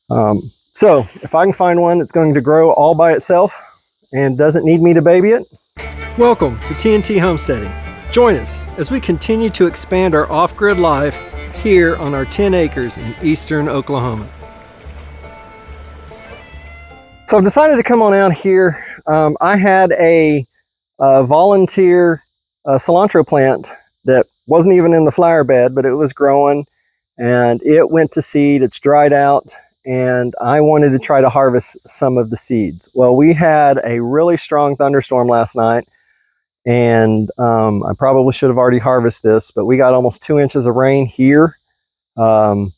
So if I can find one that's going to grow all by itself and doesn't need me to baby it. Welcome to TNT Homesteading. Join us as we continue to expand our off-grid life here on our 10 acres in eastern Oklahoma. So I've decided to come on out here. I had a volunteer cilantro plant that wasn't even in the flower bed, but it was growing and it went to seed. It's dried out and I wanted to try to harvest some of the seeds. Well, we had a really strong thunderstorm last night and I probably should have already harvested this, but we got almost 2 inches of rain here. Some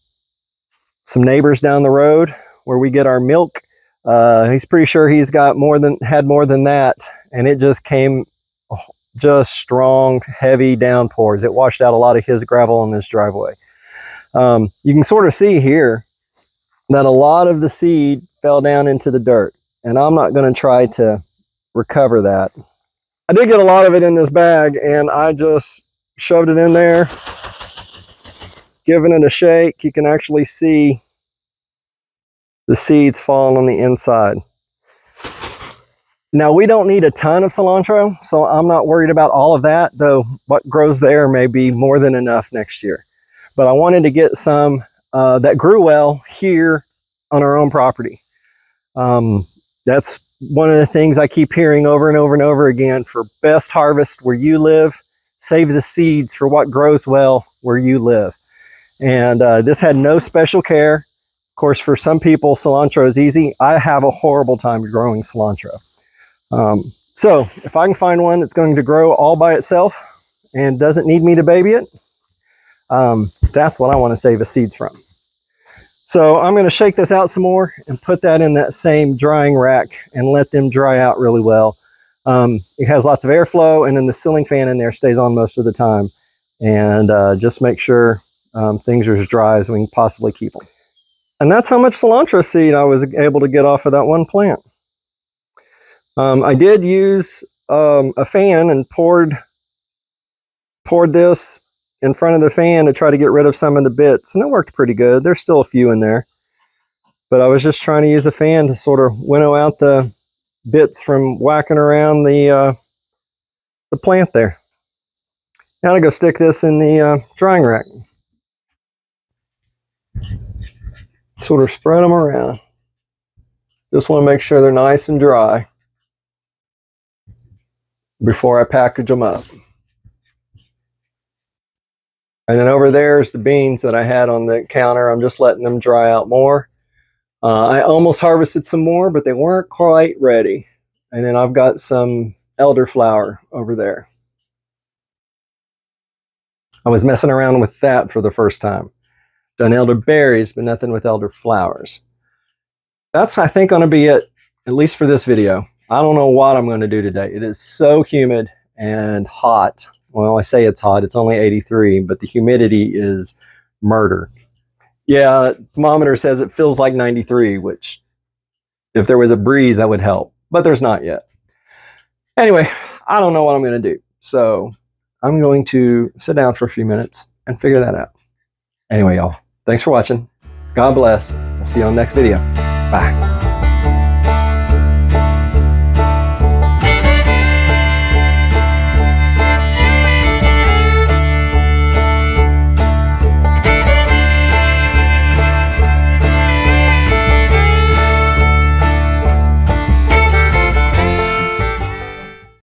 neighbors down the road where we get our milk, he's pretty sure he's got more than that, and it just came just strong, heavy downpours. It washed out a lot of his gravel in this driveway. You can sort of see here that a lot of the seed fell down into the dirt, and I'm not going to try to recover that. I did get a lot of it in this bag, and I just shoved it in there, giving it a shake. You can actually see the seeds falling on the inside. Now, we don't need a ton of cilantro, so I'm not worried about all of that, though what grows there may be more than enough next year. But I wanted to get some that grew well here on our own property. That's one of the things I keep hearing over and over and over again. For best harvest where you live, save the seeds for what grows well where you live. And this had no special care. Of course, for some people, cilantro is easy. I have a horrible time growing cilantro. So if I can find one that's going to grow all by itself and doesn't need me to baby it, that's what I want to save the seeds from. So I'm going to shake this out some more and put that in that same drying rack and let them dry out really well. It has lots of airflow, and then the ceiling fan in there stays on most of the time. And just make sure things are as dry as we can possibly keep them. And that's how much cilantro seed I was able to get off of that one plant. I did use a fan and poured this in front of the fan to try to get rid of some of the bits, and it worked pretty good. There's still a few in there, but I was just trying to use a fan to sort of winnow out the bits from whacking around the plant there. Now to go stick this in the drying rack. Sort of spread them around. Just want to make sure they're nice and dry before I package them up. And then over there is the beans that I had on the counter. I'm just letting them dry out more. I almost harvested some more, but they weren't quite ready. And then I've got some elderflower over there. I was messing around with that for the first time. Done elderberries, but nothing with elderflowers. That's, I think, going to be it, at least for this video. I don't know what I'm going to do today. It is so humid and hot. Well, I say it's hot. It's only 83, but the humidity is murder. Yeah, the thermometer says it feels like 93, which if there was a breeze, that would help. But there's not yet. Anyway, I don't know what I'm going to do. So I'm going to sit down for a few minutes and figure that out. Anyway, y'all, thanks for watching. God bless. We'll see you on the next video. Bye.